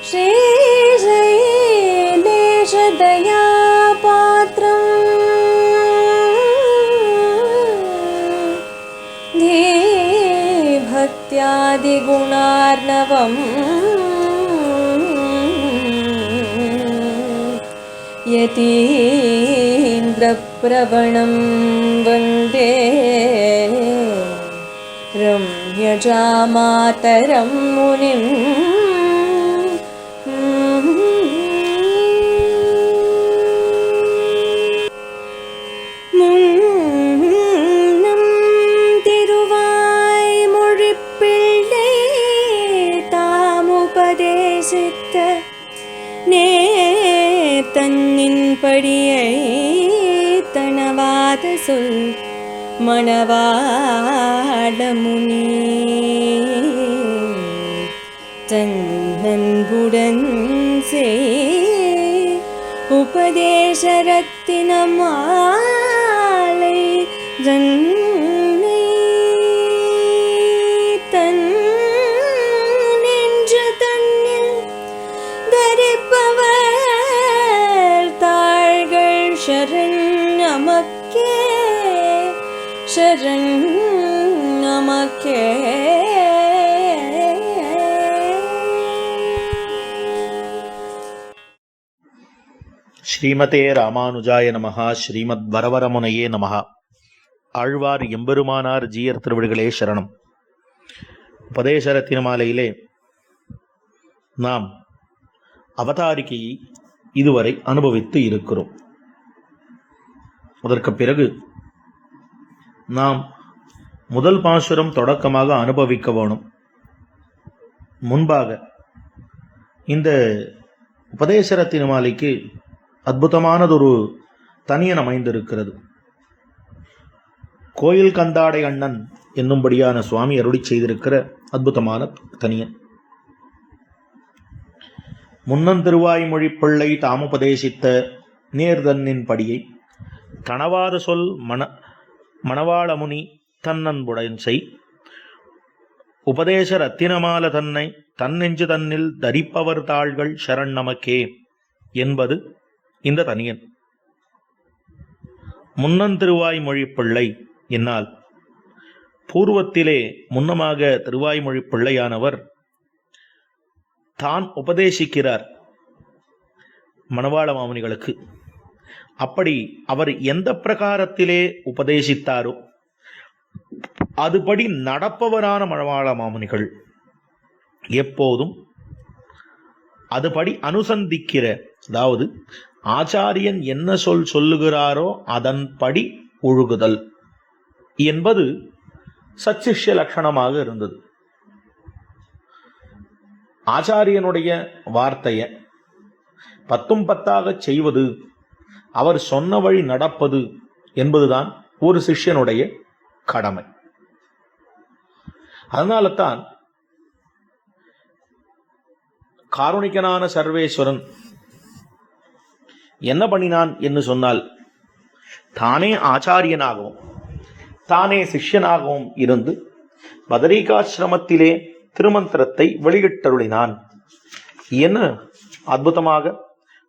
श्रीशैलेशदयापात्रं धीभक्त्यादिगुणार्णवम् यतीन्द्रप्रवणं वन्दे रम्यजामातरं मुनिम्। முன்னம் திருவாய்மொழிப்பிள்ளை தாமுபதேசித்த தன்னின் படியை தனவாத சொல் மணவாளமுனி தன்னன்புடன் உபதேசரத்தின மாலை தன்னை தன் நெஞ்ச தன்னில் தரிப்பவர் தாள்கள் சரண் நமக்கே சரண் நமக்கே. ஸ்ரீமதே ராமானுஜாய நமஹ. ஸ்ரீமத் வரவரமுனையே நமஹ. ஆழ்வார் எம்பெருமானார் ஜீயர் திருவடிகளே சரணம். உபதேசரத்தின மாலையிலே நாம் அவதாரிகையை இதுவரை அனுபவித்து இருக்கிறோம். அதற்கு பிறகு நாம் முதல் பாசுரம் தொடக்கமாக அனுபவிக்க வேணும். முன்பாக இந்த உபதேசரத்தின மாலைக்கு அற்புதமானதொரு தனியன் அமைந்திருக்கிறது. கோயில் கந்தாடை அண்ணன் என்னும்படியான சுவாமி அருளி செய்திருக்கிற அற்புதமான தனியன். முன்னந்திருவாய்மொழி பிள்ளை தாமுபதேசித்த நேர்தன்னின் படியை தனவாத சொல் மணவாளமுனி தன்னன்புடன் செய் உபதேச ரத்தினமால தன்னை தன்னெஞ்சு தன்னில் தரிப்பவர் தாள்கள் சரண் நமக்கே என்பது இந்த தனியன். முன்னந்திருவாய்மொழி பிள்ளை என்னால் பூர்வத்திலே முன்னமாக திருவாய்மொழி பிள்ளையானவர் தான் உபதேசிக்கிறார் மணவாள மாமுனிகளுக்கு. அப்படி அவர் எந்த பிரகாரத்திலே உபதேசித்தாரோ அதுபடி நடப்பவரான மணவாள மாமுனிகள் எப்போதும் அதுபடி அனுசந்திக்கிற, அதாவது ஆச்சாரியன் என்ன சொல்லுகிறாரோ அதன்படி ஒழுகுதல் என்பது சச்சிஷ்ய லட்சணமாக இருந்தது. ஆச்சாரியனுடைய வார்த்தையை 10 செய்வது, அவர் சொன்ன வழி நடப்பது என்பதுதான் ஒரு சிஷ்யனுடைய கடமை. அதனால தான் காருணிகனான சர்வேஸ்வரன் என்ன பண்ணினான் என்று சொன்னால், தானே ஆச்சாரியனாகவும் தானே சிஷ்யனாகவும் இருந்து பதரிகாசிரமத்திலே திருமந்திரத்தை வெளியிட்டருளினான் என அற்புதமாக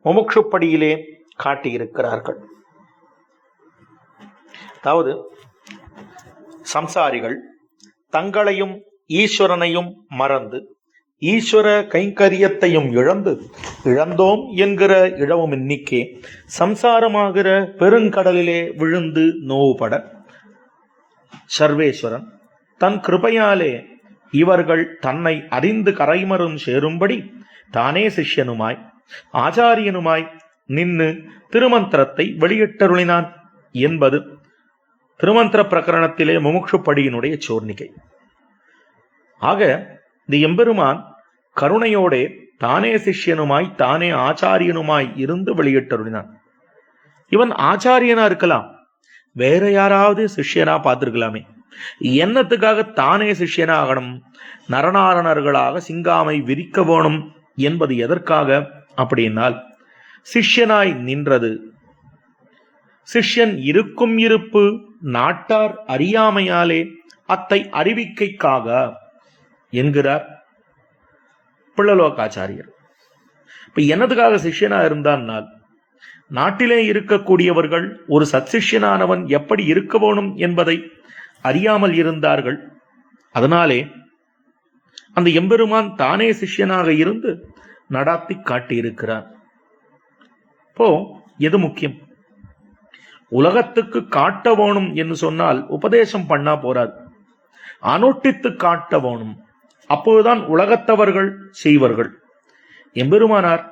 முமுட்சுப்படியிலே காட்டியிருக்கிறார்கள். அதாவது சம்சாரிகள் தங்களையும் ஈஸ்வரனையும் மறந்து ஈஸ்வர கைங்கரியத்தையும் இழந்தோம் என்கிற இழவும் எண்ணிக்கே சம்சாரமாகிற பெருங்கடலிலே விழுந்து நோவுபட சர்வேஸ்வரன் தன் கிருபையாலே இவர்கள் தன்னை அறிந்து கரைமரும் சேரும்படி தானே சிஷ்யனுமாய் ஆச்சாரியனுமாய் நின்று திருமந்திரத்தை வெளியிட்டருளினான் என்பது திருமந்திர பிரகரணத்திலே முமுட்சுப்படியினுடைய சோர்ணிகை. ஆக இந்த எம்பெருமான் கருணையோடே தானே சிஷ்யனுமாய் தானே ஆச்சாரியனுமாய் இருந்து வெளியிட்டருளினான். இவன் ஆச்சாரியனா இருக்கலாம், வேற யாராவது சிஷ்யனா பார்த்திருக்கலாமே. என்னத்துக்காக தானே சிஷ்யனா ஆகணும், நரநாரணர்களாக சிங்காமை விரிக்க வேணும் என்பது எதற்காக அப்படின்னால், சிஷ்யனாய் நின்றது சிஷ்யன் இருக்கும் இருப்பு நாட்டார் அறியாமையாலே அத்தை அறிவிக்கைக்காக என்கிறார் பிள்ளலோகாச்சாரியர். இப்ப என்னதுக்காக சிஷ்யனா இருந்தான்னால், நாட்டிலே இருக்கக்கூடியவர்கள் ஒரு சத்சிஷ்யனானவன் எப்படி இருக்க வேணும் என்பதை அறியாமல் இருந்தார்கள். அதனாலே அந்த எம்பெருமான் தானே சிஷ்யனாக இருந்து நடாத்தி காட்டியிருக்கிறார். இப்போ எது முக்கியம்? உலகத்துக்கு காட்ட வேணும் என்று சொன்னால் உபதேசம் பண்ணா போராது, அனுஷ்டித்து காட்ட வேணும். அப்போதுதான் உலகத்தவர்கள் செய்வார்கள். எம்பெருமானார்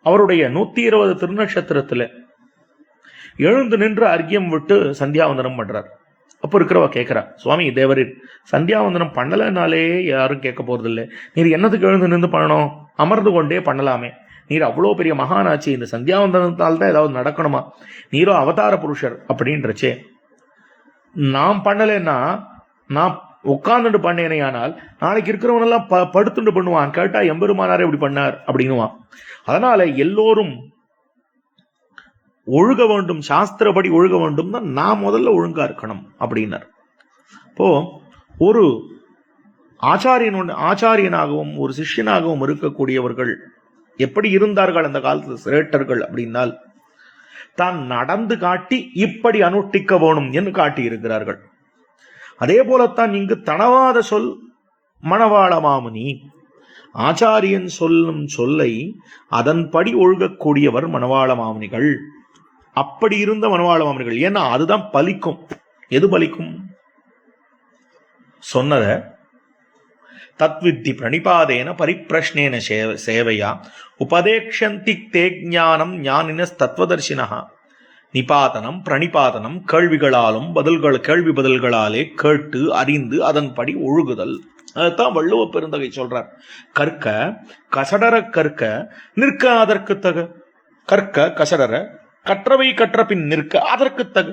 அவருடைய 120 திருநட்சத்திரத்துல எழுந்து நின்று அர்க்கியம் விட்டு சந்தியாவந்தனம் பண்றார். அப்போ இருக்கிறவ கேட்கிறா, சுவாமி தேவரீர் சந்தியாவந்தனம் பண்ணலனாலே யாரும் கேட்க போறது இல்லை, நீர் என்னத்துக்கு எழுந்து நின்று பண்ணணும்? அமர்ந்து கொண்டே பண்ணலாமே, நீர் அவ்வளோ பெரிய மகானாச்சு, இந்த சந்தியாவந்தனத்தால் தான் ஏதாவது நடக்கணுமா? நீரோ அவதார புருஷர் அப்படின்றச்சே. நாம் பண்ணலைன்னா, நான் உட்கார்ந்துட்டு பண்ணேனே ஆனால் நாளைக்கு இருக்கிறவனெல்லாம் படுத்துட்டு பண்ணுவான், கேட்டா எம்பெருமானாரே இப்படி பண்ணார் அப்படின்னுவான். அதனால எல்லோரும் ஒழுக வேண்டும், சாஸ்திரப்படி ஒழுக வேண்டும் தான் நான் முதல்ல ஒழுங்கா இருக்கணும் அப்படின்னார். இப்போ ஒரு ஆச்சாரியனாகவும் ஒரு சிஷ்யனாகவும் இருக்கக்கூடியவர்கள் எப்படி இருந்தார்கள் அந்த காலத்துல சிரேட்டர்கள் அப்படின்னால், தான் நடந்து காட்டி இப்படி அனுஷ்டிக்க வேணும் என்று காட்டி இருக்கிறார்கள். அதே போலத்தான் இங்கு தனவாத சொல் மணவாள மாமுனி. ஆச்சாரியன் சொல்லும் சொல்லை அதன்படி ஒழுகக்கூடியவர் மணவாள மாமுனிகள். அப்படி இருந்த மணவாள மாமுனிகள். ஏன்னா அதுதான் பலிக்கும். எது பலிக்கும்? சொன்னத தத்வித்தி பிரணிபாதேன பரிப்பிரஷ்னேன சேவையா உபதேக்ஷந்தி தே ஞானம் ஞானின தத்துவதர்சினா. நிபாதனம் பிரணிபாதனம் கேள்விகளாலும் கேள்வி பதில்களாலே கேட்டு அறிந்து அதன்படி ஒழுகுதல். அதுதான் வள்ளுவ பெருந்தகை சொல்றார். கற்க கசடர கற்க நிற்க அதற்கு தக. கற்க கசடர, கற்றவை கற்றபின் நிற்க அதற்கு தக.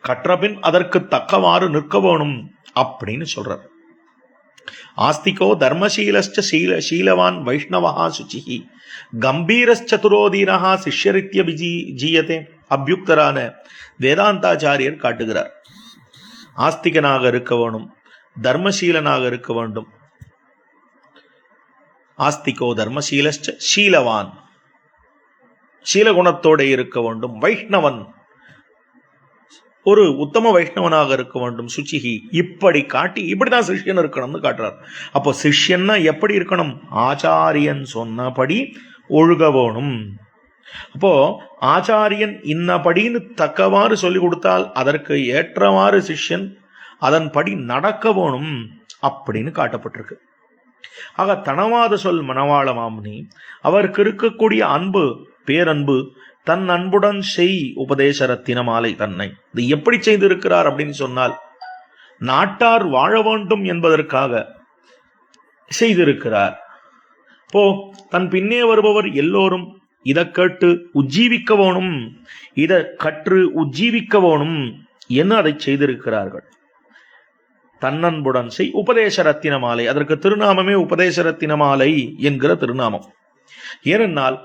கற்றபின் அதற்கு தக்கவாறு நிற்க வேணும் அப்படின்னு சொல்றார். ஆஸ்திகோ தர்மசீலஸ்ச சீலவான் வைஷ்ணவஹா சுச்சிஹி கம்பீரச்சதுரோதீனஹா சிஷ்யரித்ய ஜீயதே அபியுக்தரான வேதாந்தாச்சாரியர் காட்டுகிறார். ஆஸ்திகனாக இருக்க வேணும், தர்மசீலனாக இருக்க வேண்டும். ஆஸ்திகோ தர்மசீலஸ்ச சீலவான், சீலகுணத்தோட இருக்க வேண்டும். வைஷ்ணவன், ஒரு உத்தம வைஷ்ணவனாக இருக்க வேண்டும். சுச்சிஹி, இப்படி காட்டி இப்படிதான் சிஷ்யன் இருக்கணும்னு காட்டுறார். அப்போ சிஷ்யன்னா எப்படி இருக்கணும்? ஆச்சாரியன் சொன்னபடி ஒழுக வேணும். அப்போ ஆச்சாரியன் இன்னபடின்னு தக்கவாறு சொல்லி கொடுத்தால் அதற்கு ஏற்றவாறு சிஷ்யன் அதன்படி நடக்க வேணும் அப்படின்னு காட்டப்பட்டிருக்கு. ஆக தனவாத சொல் மணவாள மாமுனி, அவருக்கு இருக்கக்கூடிய அன்பு, பேரன்பு, தன் அன்புடன் செய் உபதேச ரத்தின மாலை தன்னை. இது எப்படி செய்திருக்கிறார் அப்படின்னு சொன்னால், நாட்டார் வாழ வேண்டும் என்பதற்காக செய்திருக்கிறார். இப்போ தன் பின்னே வருபவர் எல்லோரும் இதை கேட்டு உஜ்ஜீவிக்க வேணும், இதை கற்று உஜ்ஜீவிக்க வேணும் என்று அதை செய்திருக்கிறார்கள். தன்னன்புடன் செய் உபதேச ரத்தின மாலை. அதற்கு திருநாமமே உபதேச ரத்தின மாலை என்கிற திருநாமம். ஏனென்றால்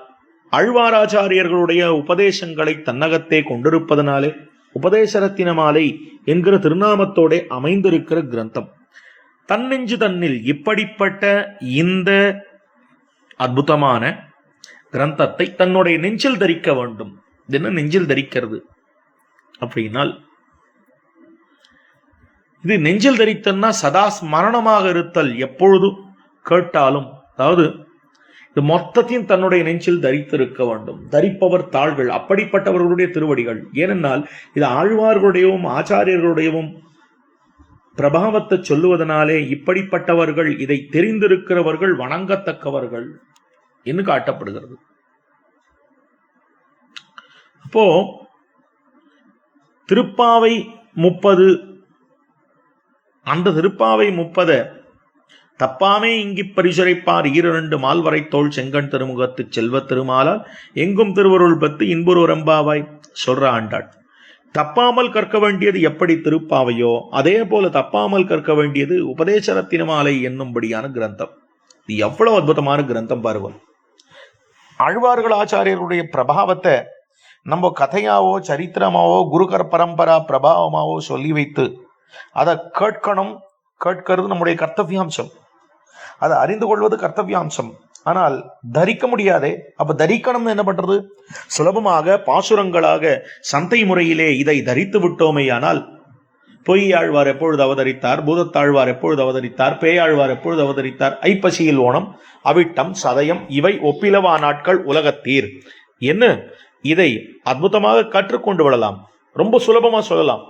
ஆழ்வாராச்சாரியர்களுடைய உபதேசங்களை தன்னகத்தே கொண்டிருப்பதனாலே உபதேச ரத்தின மாலை என்கிற திருநாமத்தோட அமைந்திருக்கிற கிரந்தம். தன்னெஞ்சு தன்னில் இப்படிப்பட்ட இந்த அற்புதமான கிரந்தத்தை தன்னுடைய நெஞ்சில் தரிக்க வேண்டும். என்ன நெஞ்சில் தரிக்கிறது அப்படின்னால், இது நெஞ்சில் தரித்தன்னா சதா ஸ்மரணமாக இருத்தல், எப்பொழுதும் கேட்டாலும். அதாவது இது மொத்தத்தையும் தன்னுடைய நெஞ்சில் தரித்திருக்க வேண்டும். தரிப்பவர் தாள்கள், அப்படிப்பட்டவர்களுடைய திருவடிகள். ஏனென்றால் இது ஆழ்வார்களுடையவும் ஆச்சாரியர்களுடையவும் பிரபாவத்தை சொல்லுவதனாலே இப்படிப்பட்டவர்கள், இதை தெரிந்திருக்கிறவர்கள் வணங்கத்தக்கவர்கள் என்று காட்டப்படுகிறது. அப்போ திருப்பாவை 30, அந்த திருப்பாவை 30 தப்பாமே இங்கி பரிசுரைப்பார் 2 மால்வரை தோல் செங்கண் திருமுகத்து செல்வ திருமாலால் எங்கும் திருவருள் பத்து இன்புருவரம்பாவாய் சொல்ற ஆண்டாள். தப்பாமல் கற்க வேண்டியது எப்படி திருப்பாவையோ அதே போல தப்பாமல் கற்க வேண்டியது உபதேச ரத்தின மாலை என்னும்படியான கிரந்தம். இது எவ்வளவு அற்புதமான கிரந்தம் பாருவோம். ஆழ்வார்கள் ஆச்சாரியர்களுடைய பிரபாவத்தை நம்ம கதையாவோ சரித்திரமாவோ குருகர் பரம்பரா பிரபாவமாவோ சொல்லி வைத்து அதை கேட்கணும். கேட்கிறது நம்முடைய கர்த்தவியாம்சம், அதை அறிந்து கொள்வது கர்த்தவியாம்சம். ஆனால் தரிக்க முடியாதே. அப்ப தரிக்கணும்னு என்ன பண்றது? சுலபமாக பாசுரங்களாக சந்தை முறையிலே இதை தரித்து விட்டோமேயானால், பொய்யாழ்வார் எப்பொழுது அவதரித்தார், பூதத்தாழ்வார் எப்பொழுது அவதரித்தார், பேயாழ்வார் எப்பொழுது அவதரித்தார், ஐப்பசியில் ஓணம், அவிட்டம், சதயம், இவை ஒப்பிலவா நாட்கள் உலகத்தீர் என்ன, இதை அற்புதமாக கற்றுக்கொண்டு விடலாம். ரொம்ப சுலபமா சொல்லலாம்,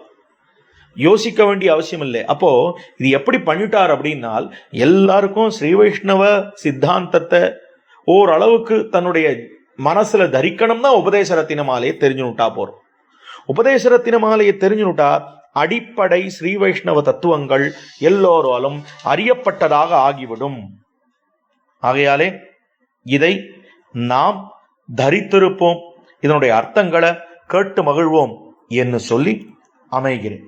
யோசிக்க வேண்டிய அவசியம் இல்லை. அப்போ இது எப்படி பண்ணிட்டார் அப்படின்னால், எல்லாருக்கும் ஸ்ரீ வைஷ்ணவ சித்தாந்தத்தை ஓரளவுக்கு தன்னுடைய மனசுல தரிக்கணும்னா உபதேச ரத்தின மாலையை தெரிஞ்சுனுட்டா போறோம். உபதேச ரத்தின மாலையை தெரிஞ்சுனுட்டா அடிப்படை ஸ்ரீ வைஷ்ணவ தத்துவங்கள் எல்லோராலும் அறியப்பட்டதாக ஆகிவிடும். ஆகையாலே இதை நாம் தரித்திருப்போம், இதனுடைய அர்த்தங்களை கேட்டு மகிழ்வோம் என்று சொல்லி அமைகிறேன்.